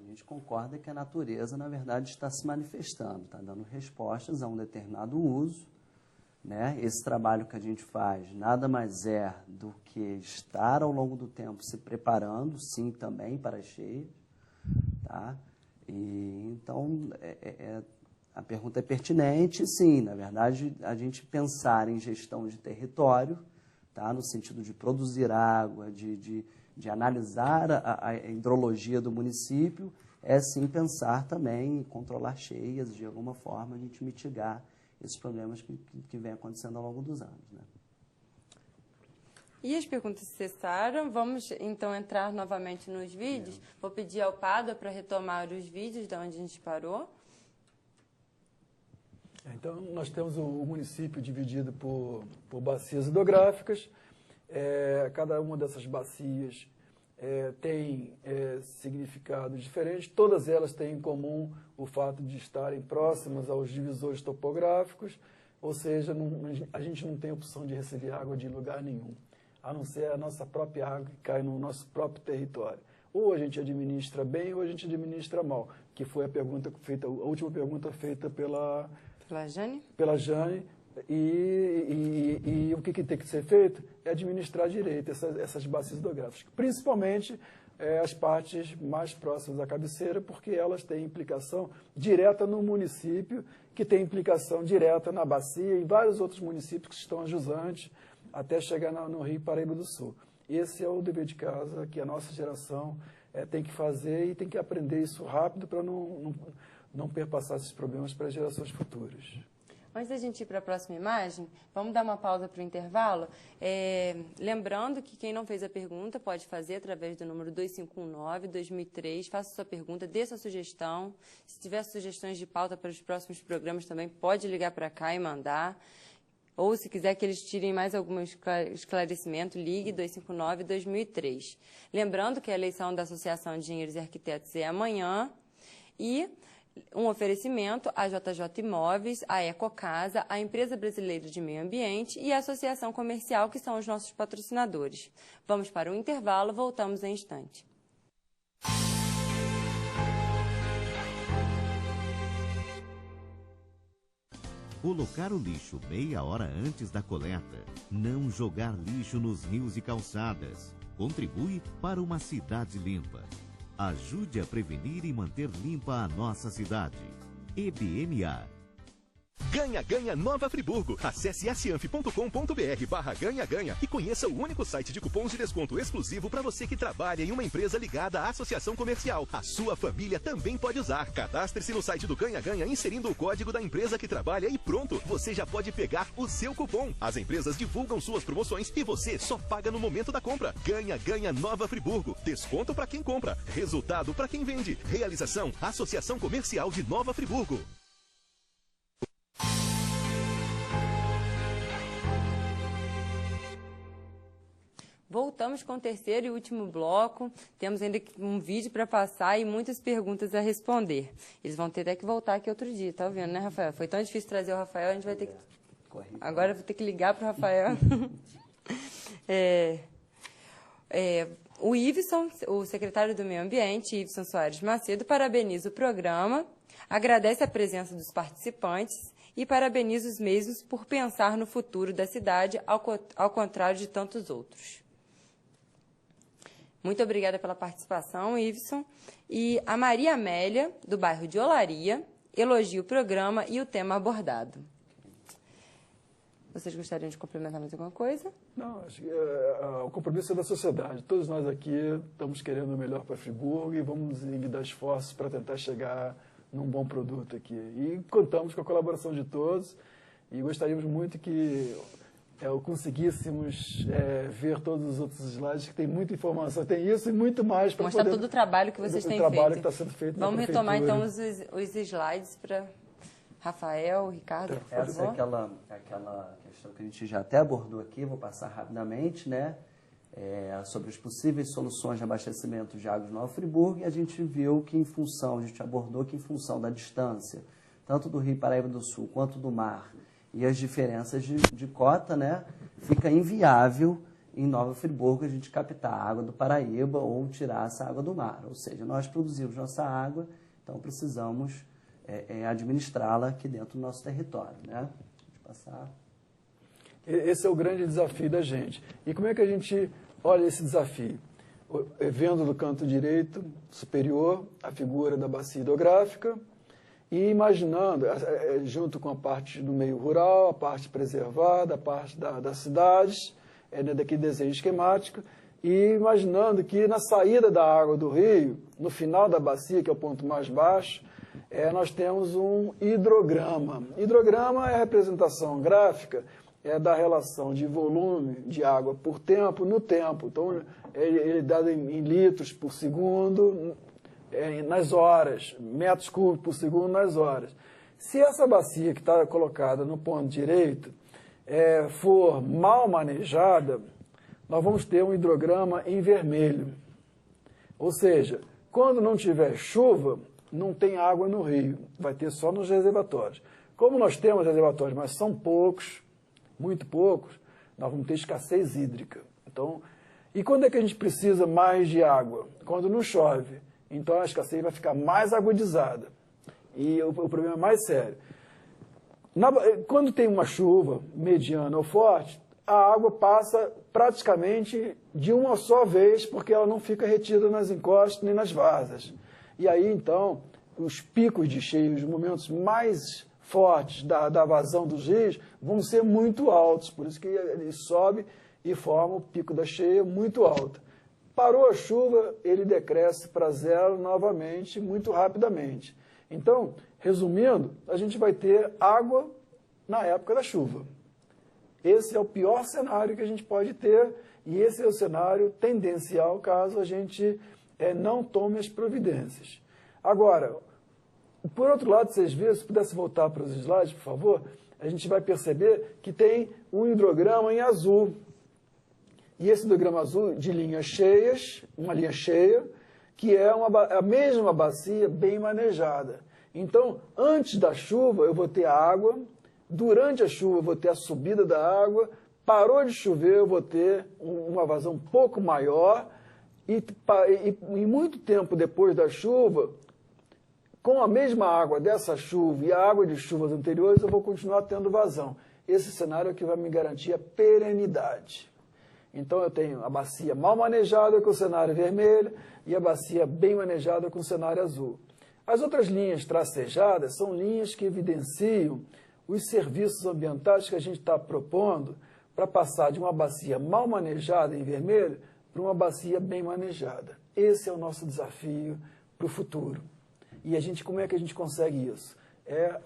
A gente concorda que a natureza, na verdade, está se manifestando, está dando respostas a um determinado uso, né? Esse trabalho que a gente faz nada mais é do que estar ao longo do tempo se preparando, sim, também para as cheias, tá? E, então, a pergunta é pertinente, sim. Na verdade, a gente pensar em gestão de território, tá? No sentido de produzir água, de analisar a hidrologia do município, é sim pensar também em controlar cheias, de alguma forma a gente mitigar esses problemas que vem acontecendo ao longo dos anos, né? E as perguntas cessaram. Vamos, então, entrar novamente nos vídeos. Vou pedir ao Pada para retomar os vídeos de onde a gente parou. Então, nós temos o município dividido por bacias hidrográficas. Cada uma dessas bacias tem significados diferentes. Todas elas têm em comum o fato de estarem próximas aos divisores topográficos, ou seja, a gente não tem opção de receber água de lugar nenhum, a não ser a nossa própria água que cai no nosso próprio território. Ou a gente administra bem ou a gente administra mal, que foi a última pergunta feita pela Jane. E o que tem que ser feito é administrar direito essas bacias hidrográficas, principalmente as partes mais próximas da cabeceira, porque elas têm implicação direta no município, que tem implicação direta na bacia e em vários outros municípios que estão ajusantes até chegar no Rio Paraíba do Sul. Esse é o dever de casa que a nossa geração tem que fazer e tem que aprender isso rápido para não perpassar esses problemas para as gerações futuras. Antes da gente ir para a próxima imagem, vamos dar uma pausa para o intervalo. Lembrando que quem não fez a pergunta pode fazer através do número 2519-2003. Faça sua pergunta, dê sua sugestão. Se tiver sugestões de pauta para os próximos programas também, pode ligar para cá e mandar. Ou se quiser que eles tirem mais algum esclarecimento, ligue 259-2003. Lembrando que a eleição da Associação de Engenheiros e Arquitetos é amanhã e um oferecimento à JJ Imóveis, à Ecocasa, à Empresa Brasileira de Meio Ambiente e à Associação Comercial, que são os nossos patrocinadores. Vamos para o intervalo, voltamos em instante. Colocar o lixo meia hora antes da coleta. Não jogar lixo nos rios e calçadas. Contribui para uma cidade limpa. Ajude a prevenir e manter limpa a nossa cidade. EBMA. Ganha Nova Friburgo. Acesse sanf.com.br/ganha-ganha e conheça o único site de cupons de desconto exclusivo para você que trabalha em uma empresa ligada à associação comercial. A sua família também pode usar. Cadastre-se no site do Ganha-Ganha inserindo o código da empresa que trabalha e pronto, você já pode pegar o seu cupom. As empresas divulgam suas promoções e você só paga no momento da compra. Ganha Nova Friburgo. Desconto para quem compra, resultado para quem vende. Realização: Associação Comercial de Nova Friburgo. Voltamos com o terceiro e último bloco. Temos ainda um vídeo para passar e muitas perguntas a responder. Eles vão ter até que voltar aqui outro dia, tá ouvindo, né, Rafael? Foi tão difícil trazer o Rafael, a gente vai ter que... Agora eu vou ter que ligar para o Rafael. O Iveson, o secretário do Meio Ambiente, Iveson Soares Macedo, parabeniza o programa, agradece a presença dos participantes e parabeniza os mesmos por pensar no futuro da cidade, ao contrário de tantos outros. Muito obrigada pela participação, Iveson. E a Maria Amélia, do bairro de Olaria, elogia o programa e o tema abordado. Vocês gostariam de complementar mais alguma coisa? Não, acho que o compromisso é da sociedade. Todos nós aqui estamos querendo o melhor para Friburgo e vamos dar esforços para tentar chegar num bom produto aqui. E contamos com a colaboração de todos e gostaríamos muito que conseguíssemos ver todos os outros slides, que tem muita informação, tem isso e muito mais para mostrar todo o trabalho que vocês têm feito. O trabalho que está sendo feito na prefeitura. Vamos retomar, então, os slides para Rafael, Ricardo, por favor. Essa é aquela questão que a gente já até abordou aqui, vou passar rapidamente, né? Sobre as possíveis soluções de abastecimento de água de Nova Friburgo, e a gente viu que a gente abordou que em função da distância, tanto do Rio Paraíba do Sul quanto do mar, e as diferenças de cota, né, fica inviável em Nova Friburgo a gente captar a água do Paraíba ou tirar essa água do mar. Ou seja, nós produzimos nossa água, então precisamos administrá-la aqui dentro do nosso território, né? Deixa eu passar. Esse é o grande desafio da gente. E como é que a gente olha esse desafio? Vendo do canto direito superior a figura da bacia hidrográfica e imaginando, junto com a parte do meio rural, a parte preservada, a parte das cidades, daquele desenho esquemático, e imaginando que na saída da água do rio, no final da bacia, que é o ponto mais baixo, nós temos um hidrograma. Hidrograma é a representação gráfica da relação de volume de água por tempo no tempo. Então, ele é dado em litros por segundo, nas horas, metros cúbicos por segundo nas horas. Se essa bacia que está colocada no ponto direito for mal manejada, nós vamos ter um hidrograma em vermelho. Ou seja, quando não tiver chuva, não tem água no rio, vai ter só nos reservatórios. Como nós temos reservatórios, mas são poucos, muito poucos, nós vamos ter escassez hídrica. Então, e quando é que a gente precisa mais de água? Quando não chove. Então a escassez vai ficar mais agudizada. E o problema é mais sério. Quando tem uma chuva mediana ou forte, a água passa praticamente de uma só vez, porque ela não fica retida nas encostas nem nas vazas. E aí, então, os picos de cheio, os momentos mais fortes da vazão dos rios, vão ser muito altos. Por isso que ele sobe e forma o pico da cheia muito alto. Parou a chuva, ele decresce para zero novamente, muito rapidamente. Então, resumindo, a gente vai ter água na época da chuva. Esse é o pior cenário que a gente pode ter, e esse é o cenário tendencial caso a gente não tome as providências. Agora, por outro lado, vocês viram, se pudesse voltar para os slides, por favor, a gente vai perceber que tem um hidrograma em azul. E esse hidrograma azul de linhas cheias, uma linha cheia, que é a mesma bacia bem manejada. Então, antes da chuva, eu vou ter a água, durante a chuva, eu vou ter a subida da água, parou de chover, eu vou ter uma vazão um pouco maior, e muito tempo depois da chuva, com a mesma água dessa chuva e a água de chuvas anteriores, eu vou continuar tendo vazão. Esse cenário é que vai me garantir a perenidade. Então, eu tenho a bacia mal manejada com o cenário vermelho e a bacia bem manejada com o cenário azul. As outras linhas tracejadas são linhas que evidenciam os serviços ambientais que a gente está propondo para passar de uma bacia mal manejada em vermelho para uma bacia bem manejada. Esse é o nosso desafio para o futuro. E como é que a gente consegue isso?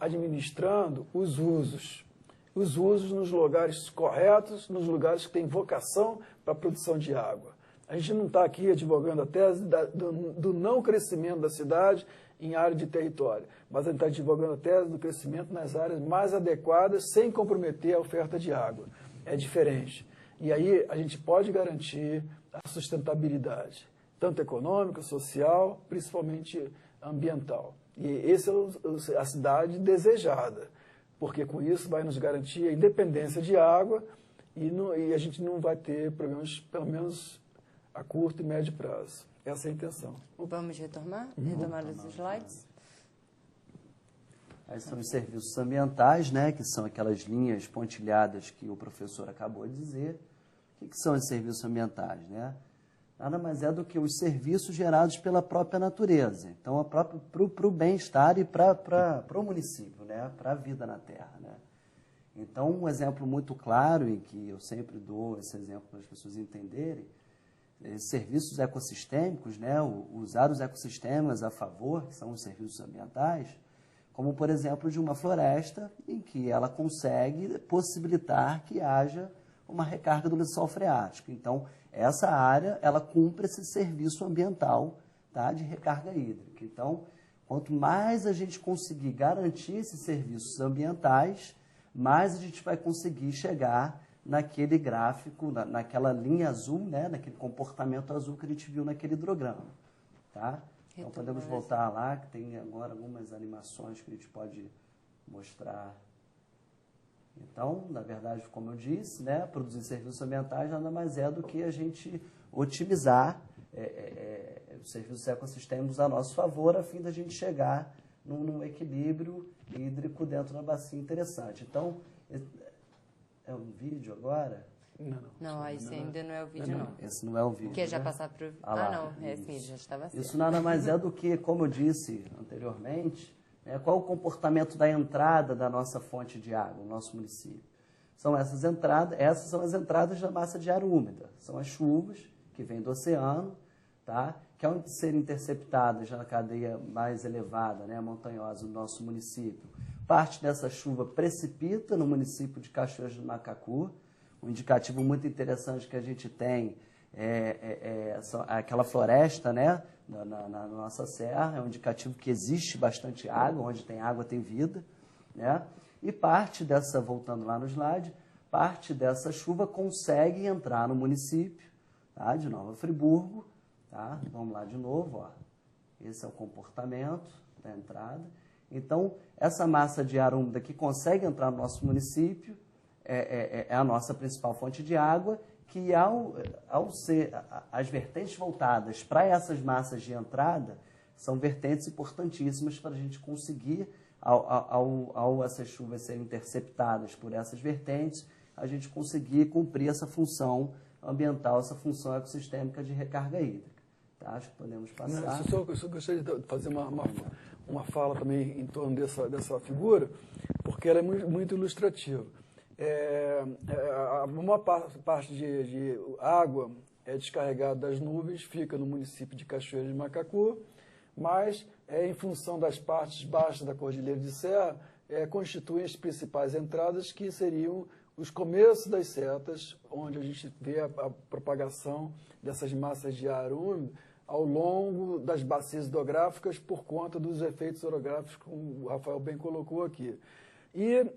Administrando os usos. Os usos nos lugares corretos, nos lugares que têm vocação para a produção de água. A gente não está aqui advogando a tese do não crescimento da cidade em área de território, mas a gente está advogando a tese do crescimento nas áreas mais adequadas, sem comprometer a oferta de água. É diferente. E aí a gente pode garantir a sustentabilidade, tanto econômica, social, principalmente ambiental. E essa é a cidade desejada, porque com isso vai nos garantir a independência de água e a gente não vai ter problemas, pelo menos a curto e médio prazo. Essa é a intenção. Vamos retomar os slides? Aí são os serviços ambientais, né, que são aquelas linhas pontilhadas que o professor acabou de dizer. O que são os serviços ambientais, né? Nada mais é do que os serviços gerados pela própria natureza. Então, para o bem-estar e para o município, né? Para a vida na Terra. Né? Então, um exemplo muito claro, e que eu sempre dou esse exemplo para as pessoas entenderem, serviços ecossistêmicos, né? Usar os ecossistemas a favor, que são os serviços ambientais, como, por exemplo, de uma floresta em que ela consegue possibilitar que haja uma recarga do lençol freático. Então, essa área, ela cumpre esse serviço ambiental, tá, de recarga hídrica. Então, quanto mais a gente conseguir garantir esses serviços ambientais, mais a gente vai conseguir chegar naquele gráfico, naquela linha azul, né, naquele comportamento azul que a gente viu naquele hidrograma. Tá? Então, podemos voltar lá, que tem agora algumas animações que a gente pode mostrar Então, na verdade, como eu disse, né, produzir serviços ambientais nada mais é do que a gente otimizar os serviços ecossistêmicos a nosso favor, a fim da gente chegar num equilíbrio hídrico dentro da bacia interessante. Então, é um vídeo agora? Não, esse ainda não é o vídeo, não. Esse não é o vídeo. Quer já né? passar para o... não, é esse já estava certo. Isso nada mais é do que, como eu disse anteriormente, qual o comportamento da entrada da nossa fonte de água, no nosso município. Essas são as entradas da massa de ar úmida, são as chuvas que vêm do oceano, tá? Que ao serem interceptadas na cadeia mais elevada, né, montanhosa do nosso município, parte dessa chuva precipita no município de Cachoeiras do Macacu. Um indicativo muito interessante que a gente tem é aquela floresta, né, na nossa serra, é um indicativo que existe bastante água, onde tem água tem vida, né? E parte dessa, voltando lá no slide, parte dessa chuva consegue entrar no município, tá, de Nova Friburgo, tá? Vamos lá de novo, ó. Esse é o comportamento da entrada. Então, essa massa de ar úmida que consegue entrar no nosso município é a nossa principal fonte de água, que ao ser as vertentes voltadas para essas massas de entrada, são vertentes importantíssimas para a gente conseguir, ao essas chuvas serem interceptadas por essas vertentes, a gente conseguir cumprir essa função ambiental, essa função ecossistêmica de recarga hídrica. Tá? Acho que podemos passar. Eu só gostaria de fazer uma fala também em torno dessa figura, porque ela é muito ilustrativa. Uma parte de água é descarregada das nuvens, fica no município de Cachoeiras de Macacu, mas em função das partes baixas da Cordilheira de Serra, constituem as principais entradas, que seriam os começos das setas, onde a gente vê a propagação dessas massas de ar úmido ao longo das bacias hidrográficas por conta dos efeitos orográficos, como o Rafael bem colocou aqui. E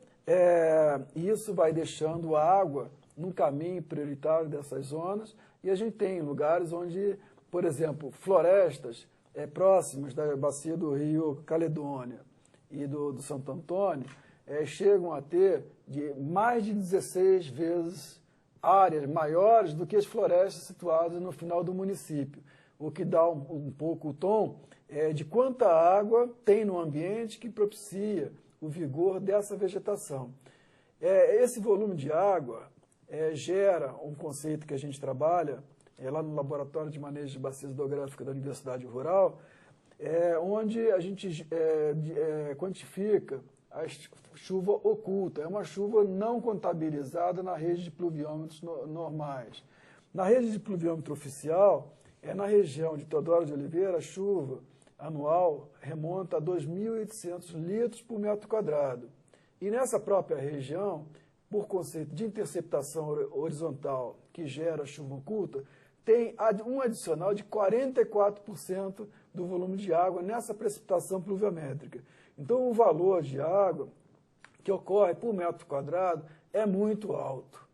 isso vai deixando a água num caminho prioritário dessas zonas, e a gente tem lugares onde, por exemplo, florestas próximas da bacia do Rio Caledônia e do Santo Antônio, chegam a ter mais de 16 vezes áreas maiores do que as florestas situadas no final do município, o que dá um pouco o tom de quanta água tem no ambiente que propicia o vigor dessa vegetação. Esse volume de água gera um conceito que a gente trabalha lá no Laboratório de Manejo de Bacias Hidrográficas da Universidade Rural, onde a gente quantifica a chuva oculta. É uma chuva não contabilizada na rede de pluviômetros normais. Na rede de pluviômetro oficial, na região de Teodoro de Oliveira, a chuva anual remonta a 2.800 litros por metro quadrado. E nessa própria região, por conceito de interceptação horizontal que gera chuva oculta, tem um adicional de 44% do volume de água nessa precipitação pluviométrica. Então, o valor de água que ocorre por metro quadrado é muito alto.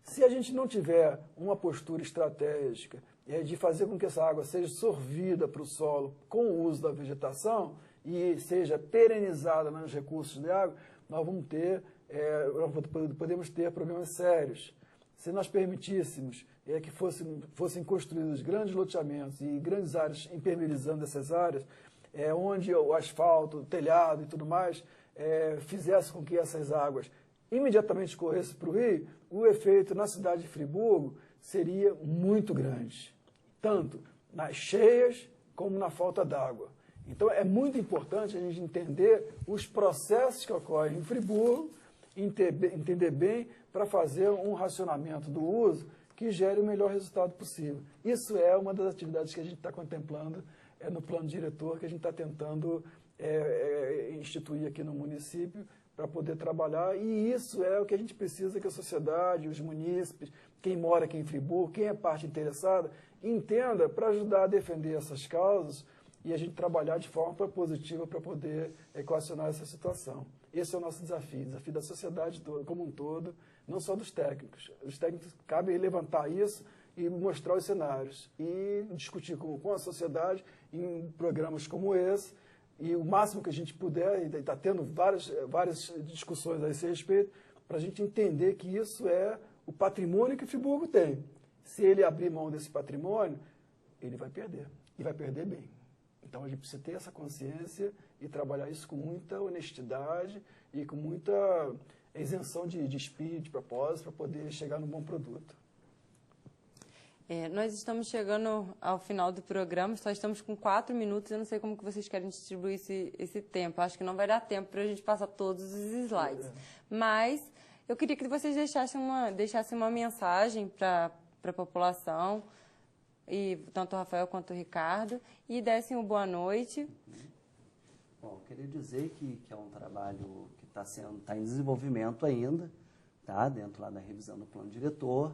Se a gente não tiver uma postura estratégica de fazer com que essa água seja sorvida para o solo com o uso da vegetação e seja perenizada nos recursos de água, nós podemos ter problemas sérios. Se nós permitíssemos que fossem construídos grandes loteamentos e grandes áreas impermeabilizando essas áreas, onde o asfalto, o telhado e tudo mais fizesse com que essas águas imediatamente corressem para o rio, o efeito na cidade de Friburgo seria muito grande, tanto nas cheias como na falta d'água. Então, é muito importante a gente entender os processos que ocorrem em Friburgo, entender bem para fazer um racionamento do uso que gere o melhor resultado possível. Isso é uma das atividades que a gente está contemplando no plano diretor, que a gente está tentando instituir aqui no município para poder trabalhar, e isso é o que a gente precisa que a sociedade, os munícipes, quem mora aqui em Friburgo, quem é parte interessada, entenda para ajudar a defender essas causas e a gente trabalhar de forma propositiva para poder equacionar essa situação. Esse é o nosso desafio da sociedade como um todo, não só dos técnicos. Os técnicos cabe levantar isso e mostrar os cenários e discutir com a sociedade em programas como esse, e o máximo que a gente puder, e está tendo várias discussões a esse respeito, para a gente entender que isso é o patrimônio que o Friburgo tem. Se ele abrir mão desse patrimônio, ele vai perder, e vai perder bem. Então, a gente precisa ter essa consciência e trabalhar isso com muita honestidade e com muita isenção de espírito, de propósito, para poder chegar num bom produto. Nós estamos chegando ao final do programa, só estamos com 4 minutos, eu não sei como que vocês querem distribuir esse tempo. Acho que não vai dar tempo para a gente passar todos os slides. Mas eu queria que vocês deixassem uma mensagem para a população, e tanto o Rafael quanto o Ricardo, e dessem uma boa noite. Bom, eu queria dizer que é um trabalho que está em desenvolvimento ainda, tá? Dentro lá da revisão do plano diretor,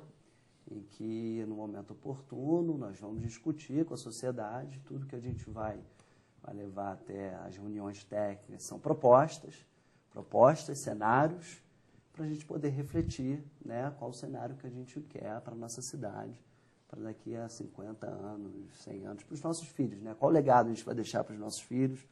em que, no momento oportuno, nós vamos discutir com a sociedade tudo que a gente vai levar até as reuniões técnicas. São propostas, cenários, para a gente poder refletir, né, qual o cenário que a gente quer para a nossa cidade, para daqui a 50 anos, 100 anos, para os nossos filhos, né? Qual legado a gente vai deixar para os nossos filhos,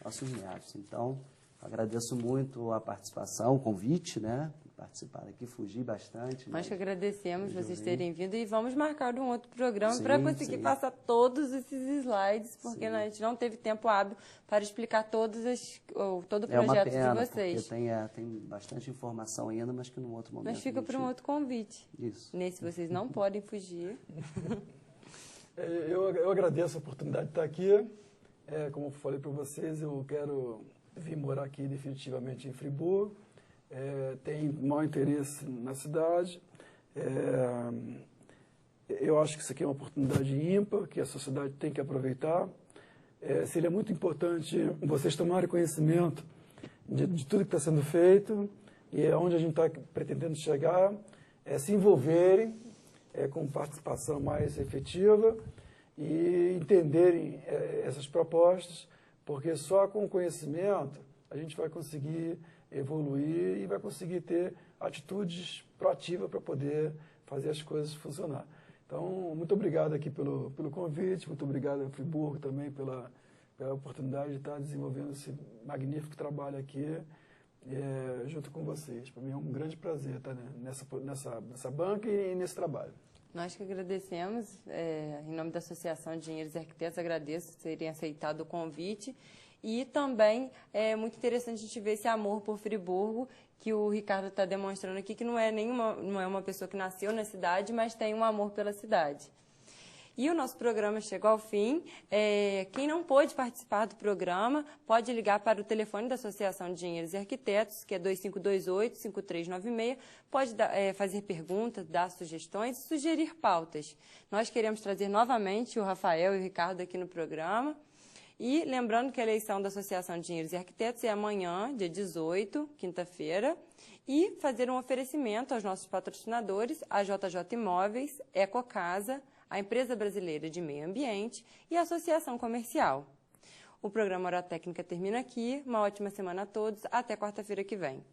nossos netos. Então, agradeço muito a participação, o convite, né? Participar aqui, fugir bastante. Nós que agradecemos vocês terem vindo e vamos marcar um outro programa para conseguir passar todos esses slides, porque a gente não teve tempo hábil para explicar todo o projeto de vocês. Tem bastante informação ainda, mas que num outro momento. Mas fica para um outro convite. Isso. Nesse vocês não podem fugir. Eu agradeço a oportunidade de estar aqui. Como eu falei para vocês, eu quero vir morar aqui definitivamente em Friburgo. Tem maior interesse na cidade. Eu acho que isso aqui é uma oportunidade ímpar, que a sociedade tem que aproveitar. Seria muito importante vocês tomarem conhecimento de tudo que está sendo feito e aonde a gente está pretendendo chegar, se envolverem com participação mais efetiva e entenderem essas propostas, porque só com conhecimento a gente vai conseguir evoluir e vai conseguir ter atitudes proativas para poder fazer as coisas funcionar. Então, muito obrigado aqui pelo convite, muito obrigado ao Friburgo também pela oportunidade de estar desenvolvendo esse magnífico trabalho aqui junto com vocês. Para mim é um grande prazer estar nessa banca e nesse trabalho. Nós que agradecemos, em nome da Associação de Engenheiros e Arquitetos, agradeço terem aceitado o convite. E também é muito interessante a gente ver esse amor por Friburgo, que o Ricardo está demonstrando aqui, que não é uma pessoa que nasceu na cidade, mas tem um amor pela cidade. E o nosso programa chegou ao fim. Quem não pôde participar do programa, pode ligar para o telefone da Associação de Engenheiros e Arquitetos, que é 2528-5396, pode fazer perguntas, dar sugestões e sugerir pautas. Nós queremos trazer novamente o Rafael e o Ricardo aqui no programa. E lembrando que a eleição da Associação de Engenheiros e Arquitetos é amanhã, dia 18, quinta-feira, e fazer um oferecimento aos nossos patrocinadores, a JJ Imóveis, Ecocasa, a Empresa Brasileira de Meio Ambiente e a Associação Comercial. O programa Hora Técnica termina aqui. Uma ótima semana a todos. Até quarta-feira que vem.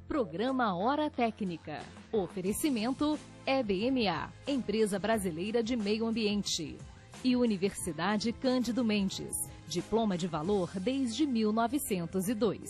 Programa Hora Técnica. Oferecimento EBMA, Empresa Brasileira de Meio Ambiente. E Universidade Cândido Mendes, diploma de valor desde 1902.